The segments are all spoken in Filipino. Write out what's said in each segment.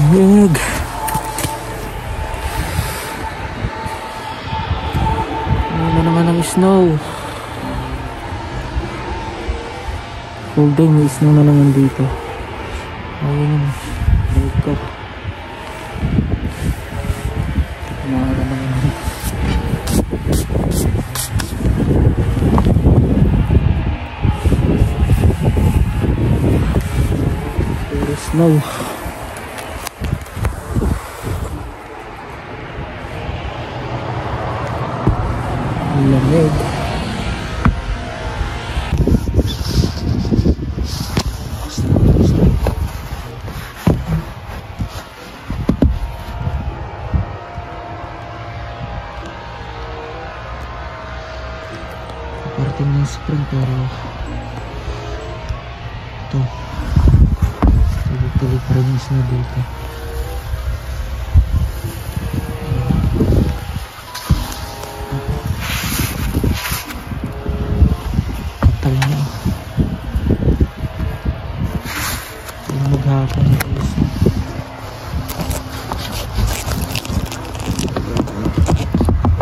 Wag. Ano naman ang snow? Full day may snow na naman dito. Ayun. Balik ko. Umaga naman. Puro snow. Lamig. Parating ng spring pero ito tuloy pa rin yung snow dito. Maghapon guys.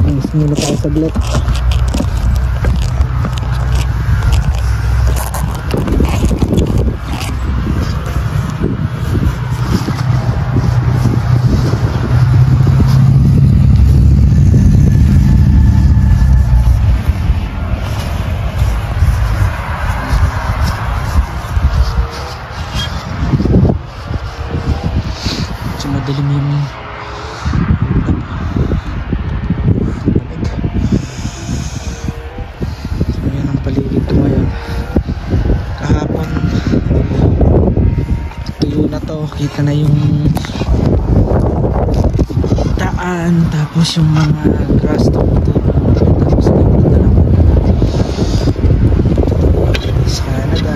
Mas muna tayo saglit. Madalim yung lamig. So yan ang paligid ko ngayon. Kahapon tuyo na to, kita na yung daan, tapos yung mga grass to tapos nagpunta naman sa Canada.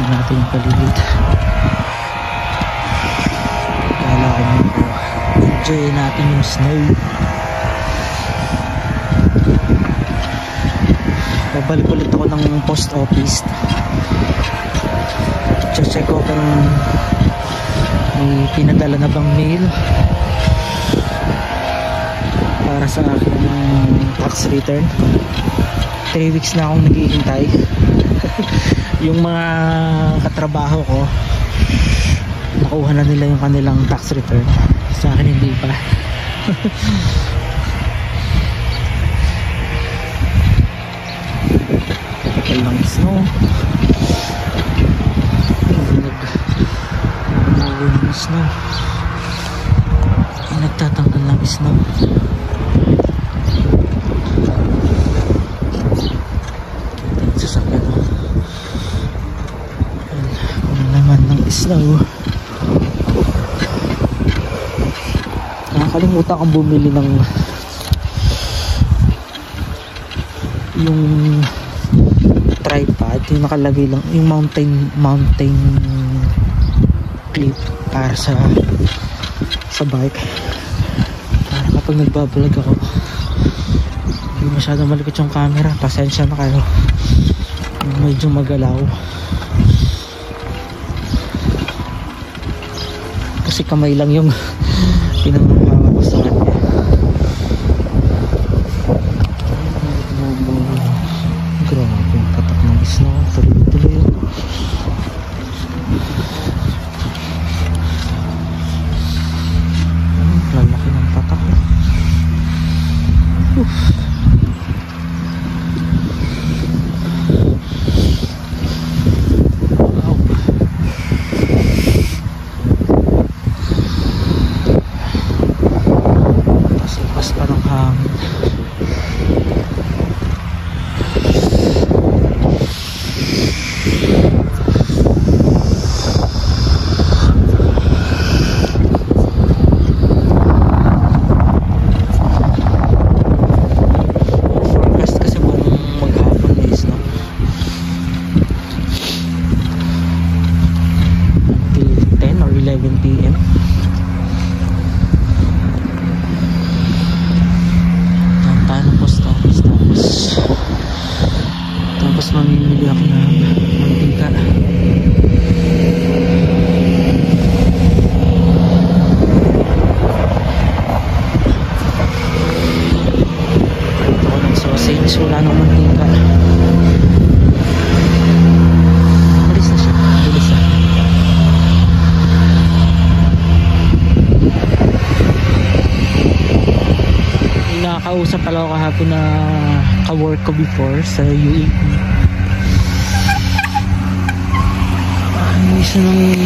Natin yung paligid. Kala ko mo enjoy natin yung snow. Babalik ulit ako ng post office. Check ko kung may pinadala na bang mail para sa aking tax return. 3 weeks na akong naghihintay. Yung mga katrabaho ko nakuha na nila yung kanilang tax return, sa akin hindi pa. Kapal lang snow, nag-move ng snow, nagtatanggal ng snow. Ito yung sasakyan mo. snow. Nakakalimutan kong bumili ng yung tripod, yung nakalagay lang yung mountain clip para sa bike, para kapag nagbablog ako hindi masyadong malikot yung camera. Pasensya na kayo, medyo magalaw kasi kamay lang yung pinamamawa ko sa kanya. Grabe yung patak ng snow, tuloy-tuloy yun. Lalaki ng patak. Wow. Pas pa ng hangin. Tapos mamimili ako ng mantika. Ito ko ng sausage, wala nang mantika. Malis na siya, bilis na. Nakakausap pala ako kahapon na ka-work ko before sa UAE. Isa ng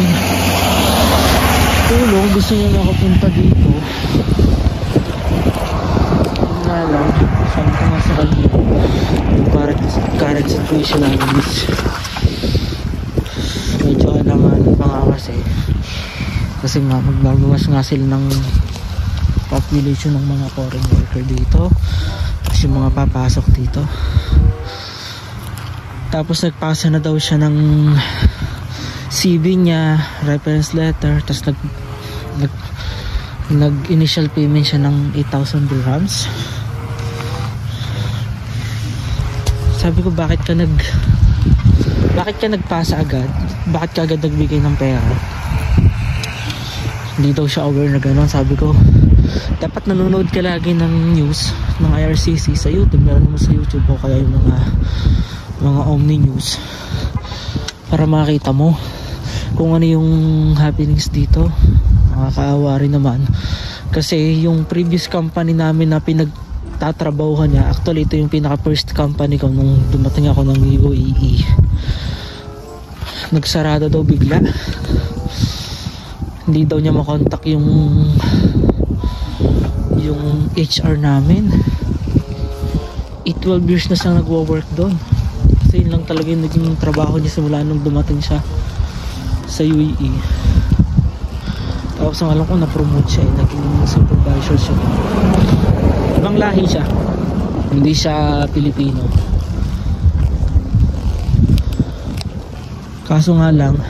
tulong, gusto niya makapunta dito. Nga lang, sabi ko nga sa kanya, yung current situation namin is medyo alangan pa nga kasi nga magbabawas nga sila ng population ng mga foreign worker dito, tapos yung mga papasok dito. Tapos nagpasa na daw siya ng CV niya, reference letter, tapos nag initial payment siya ng 8,000 dirhams. Sabi ko, bakit ka nagpasa agad? Bakit ka agad nagbigay ng pera? Hindi daw siya aware na gano'n. Sabi ko, dapat nanonood ka lagi ng news ng IRCC sa YouTube. Meron naman sa YouTube o kaya yung mga Omni News para makita mo kung ano yung happenings dito. Nakakaawa rin naman kasi yung previous company namin na pinagtatrabahuhan niya, actually ito yung pinaka first company ko nung dumating ako ng UAE. Nagsarado daw bigla, hindi daw niya makontak yung HR namin. 12 years na siyang nagwo-work doon kasi yun lang talaga yung naging trabaho niya simula nung dumating siya sa UAE. Tapos ang alam ko na-promote siya, naging supervisor siya. Ibang lahi siya, hindi siya Pilipino. Kaso nga lang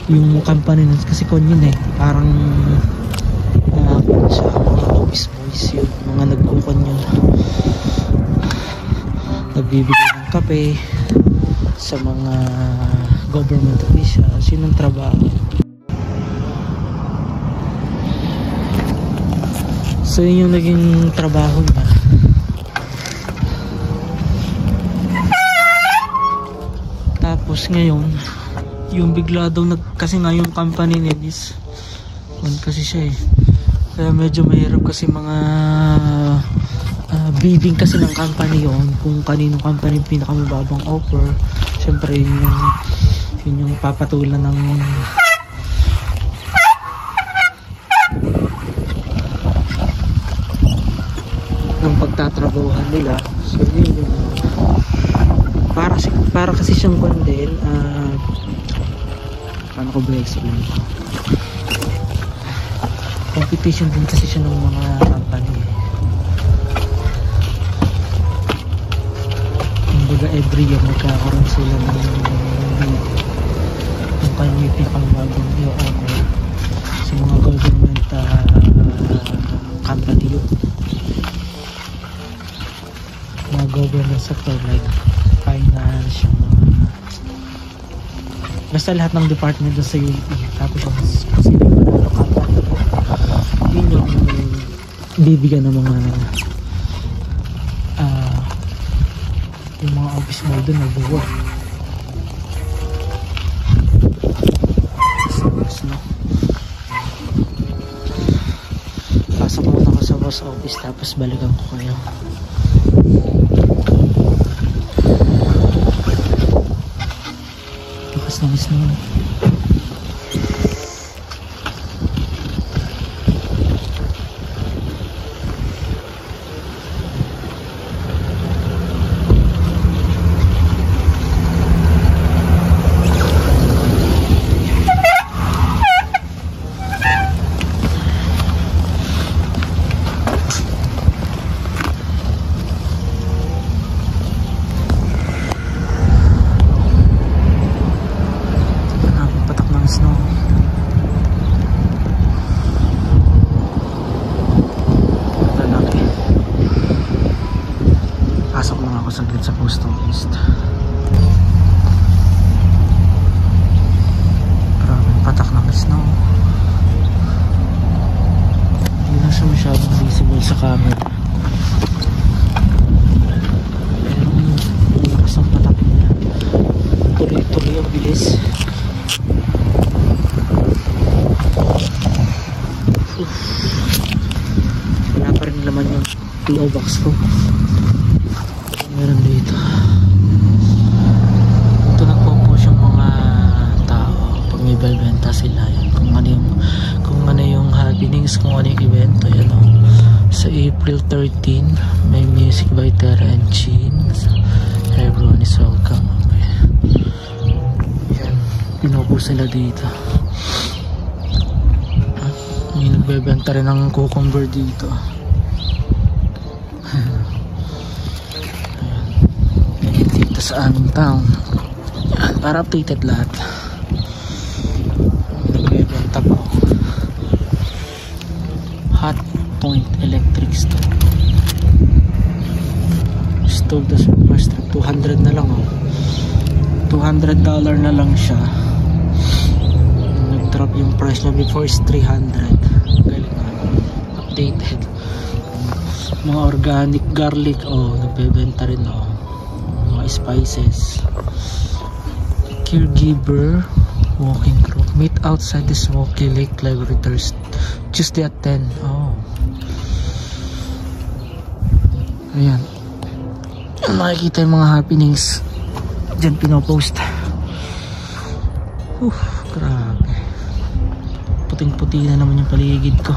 yung company nun, kasi kon yun parang siya, mga office boys yun, mga nagkukon yun, nagbibigay ng kape sa mga government officials. Yun ang trabaho. So yun yung naging trabaho niya. Tapos ngayon yung bigla daw kasi nga yung company niya is kasi siya kaya medyo mahirap kasi mga bidding kasi ng company yon, kung kaninong company yung pinakamababang offer. Syempre yun yung papatulan ng pagtatrabahuhan nila. So yun para kasi siyang kondel, Paano ko ba explain ito? Competition din kasi siya ng mga company. Kumbaga every year nagkakaroon sila ng yung kanya pang bagong i-offer sa mga government company yun. Mga government sector like finance, yung mga basta lahat ng department doon sa UAE. Tapos yung sino yung company, yun yung bibigyan ng mga yung mga office mo doon nag-work. Pasok muna ako sa boss office tapos balikan ko kayo. Lakas ng snow. Saglit sa post office. Maraming patak ng snow. Hindi na siya masyadong visible sa camera. Pero yung lakas ng patak niya, tuloy-tuloy ang bilis. Wala pa rin naman yung PO box ko. Meron dito. Ito nagpo-post yung mga tao pag may belbenta sila yan. Kung ano yung happenings, kung ano yung evento yan, oh. Sa April 13 may music by Terra and Chin. Everyone is welcome. Yan, pinopost sila dito. May nagbebenta rin ng cucumber dito. Sa aming town. Yan, para updated lahat. Nagbebenta po. Hot Point Electric Stove. Stove the super strip. 200 na lang, oh. $200 na lang siya. Nag-drop yung price na before is 300. Galing na. Updated. Mga organic garlic, oh. Nagbebenta rin, oh. Spices. Caregiver walking group meet outside the Smoky Lake Laboratories Tuesday at 10. Oh, ayan, makikita yung mga happenings dyan pinopost. Grabe, puting puti na naman yung paligid ko.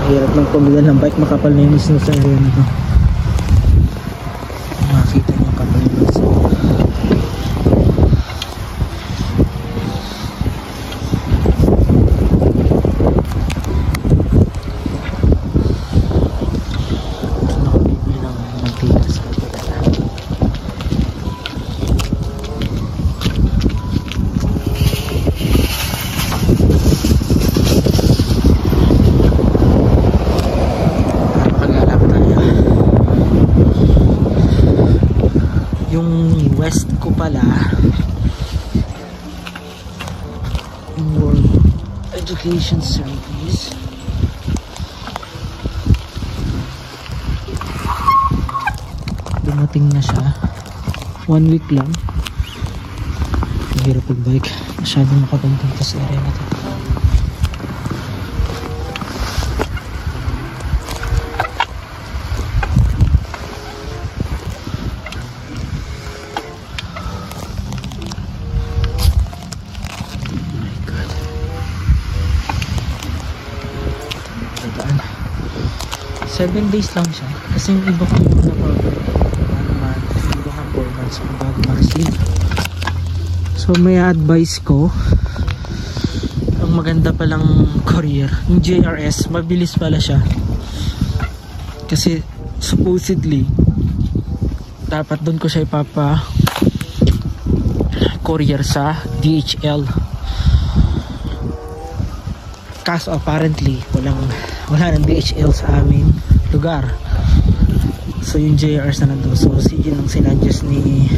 Hirap lang pumila ng bike, makapal na yung snow sa area nito. Makita niyo kapal yung snow. Nakabibili ng mantika sa kapitala. Yung west ko pala Education Service. Dumating na siya. 1 week lang. Hirap mag-bike. Masyadong makagandang ito sa area na ito. Oh my God. 7 days lang siya. Kasi yung iba kong na program 1 month, yung iba kong 4 months kung bago ma-receive. So may advice ko, ang maganda palang courier, yung JRS, mabilis pala siya. Kasi supposedly dapat doon ko siya ipapa courier sa DHL. Kaso apparently wala ng DHL sa aming lugar. So yung JRS na nandun. So yun ang sinadjust ni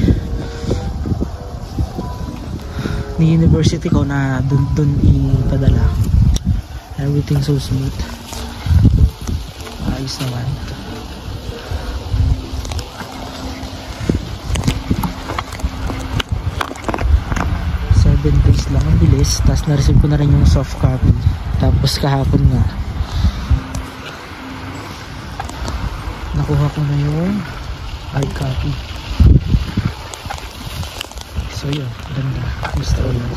university ko na dun ipadala. Everything so smooth. Ayos naman. Days lang ang bilis. Tapos na-receive ko na rin yung soft copy. Tapos kahapon nga nakuha ko na yung hard copy. So yun, ganda. Gusto ko yun.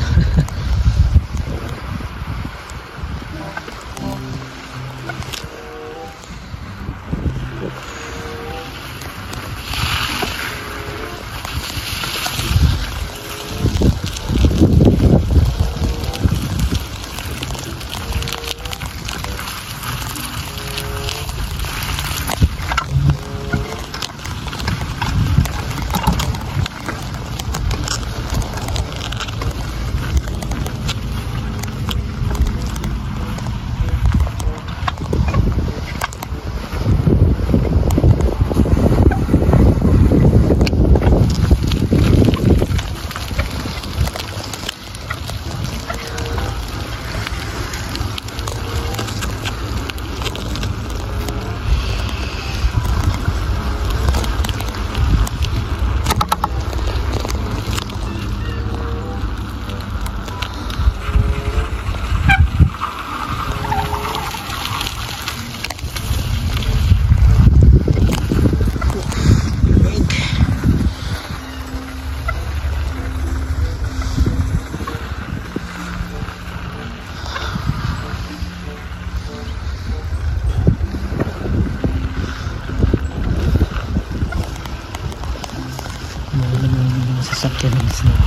Sasakyan ng snow.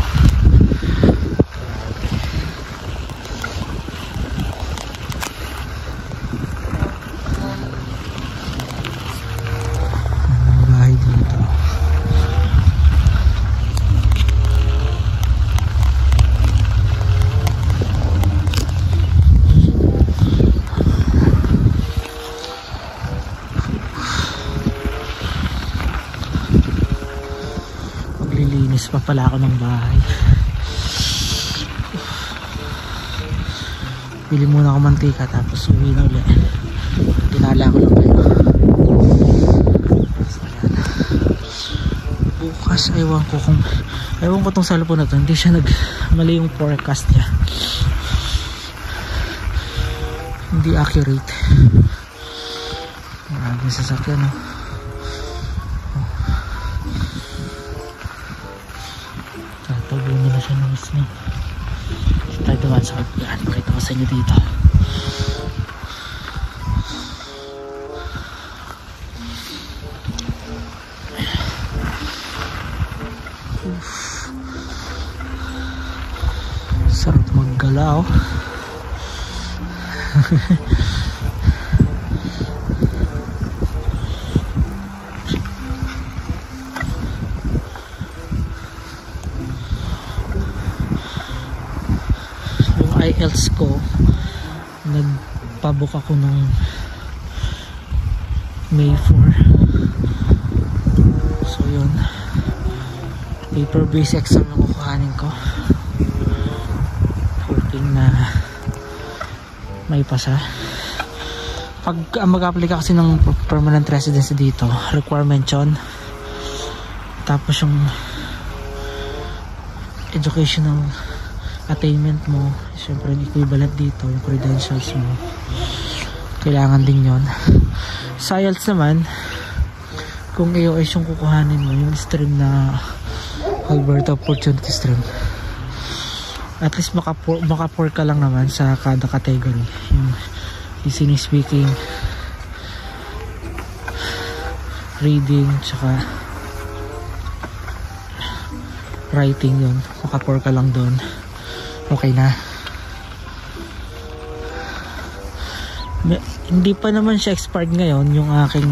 Ang bahay dito. Maglilinis pa pala ako ng bahay. Bili muna ako mantika tapos uwi na ulit. Dinala ko lang kayo. Bukas ewan ko tong cellphone na to, hindi siya mali yung forecast niya, hindi accurate. Maraming sasakyan, no? Tatabunin na siya ng snow. Tayo dumaan sa kapilaan. Pakita ko sa inyo dito. Sarap maggalaw. IELTS ko, nagpabook ako nung May 4. So yun, paper based exam na kukuhanin ko, hoping na may pasa. Pag mag-apply ka kasi ng permanent residency dito, requirement yun. Tapos yung educational attainment mo, syempre yung equivalent dito, yung credentials mo, kailangan din yon. Sa IELTS naman, kung AOS yung kukuhanin mo, yung stream na Alberta Opportunity Stream, at least maka-4 ka lang naman sa kada category, yung listening, speaking, reading, tsaka writing. Yun, maka-4 ka lang doon, okay na. Hindi pa naman siya expired ngayon yung aking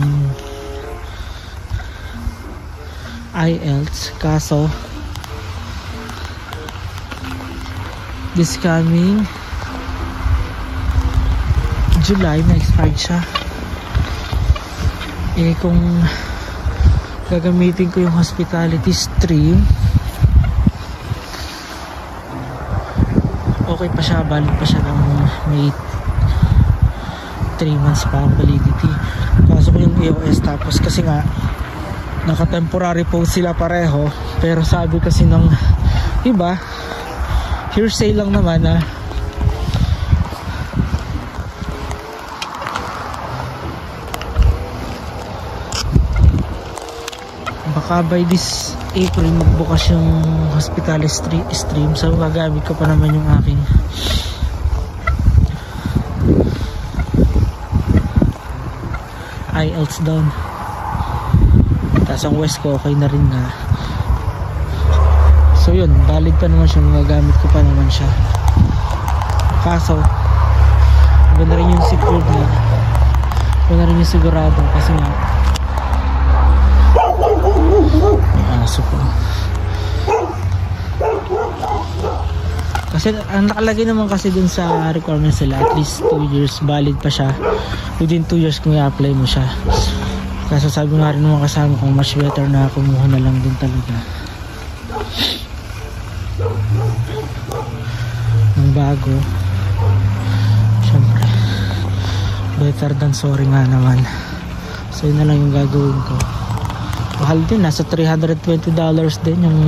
IELTS, kaso this coming July na expired siya. Kung gagamitin ko yung hospitality stream, okay pa siya, valid pa siya ng may 3 months pa ang validity. Kaso ko yung AOS, tapos kasi nga naka-temporary post sila pareho, pero sabi kasi ng iba, hearsay lang naman na baka by this April magbukas yung hospitality stream, so gagamit ko pa naman yung aking IELTS down. Tapos ang West ko okay na rin nga. So yun, valid pa naman siya, magagamit ko pa naman siya. Kaso iba na rin yung secured na, iba na rin yung sigurado, kasi nga may aso po. Kasi ang nakalagay naman kasi dun sa requirements nila, at least 2 years valid pa siya. Within 2 years kung i-apply mo siya. Kaso sabi nga rin naman kasama kung much better na kumuha na lang din talaga ng bago. Syempre better than sorry nga naman. So yun na lang yung gagawin ko. Mahal din, nasa $320 din yung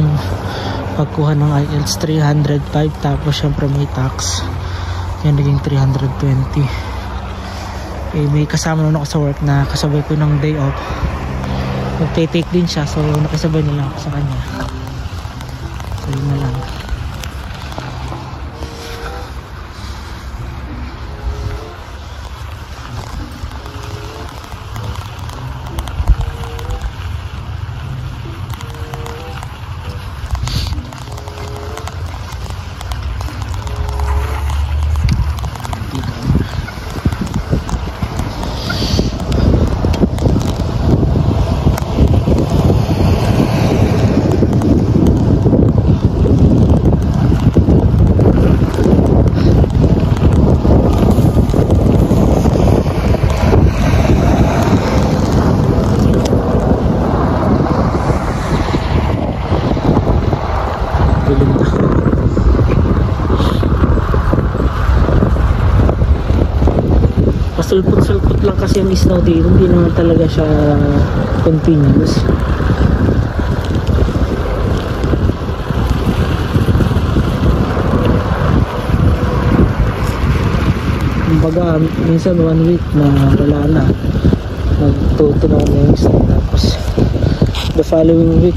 pagkuha ng IELTS. 305, tapos syempre may tax, kaya naging 320. May kasama naman ako sa work na kasabay ko ng day off, magte-take din siya, so nakisabay na lang ako sa kanya. So yun na lang. Sulpot-sulpot lang kasi ang snow dito, hindi naman talaga siya continuous. Kumbaga minsan 1 week na wala na, nagtutunaw na yung snow, tapos the following week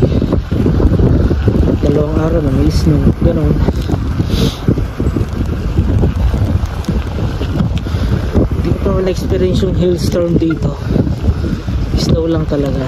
2 araw na may snow, gano'n. Na-experience yung hailstorm dito, snow lang talaga.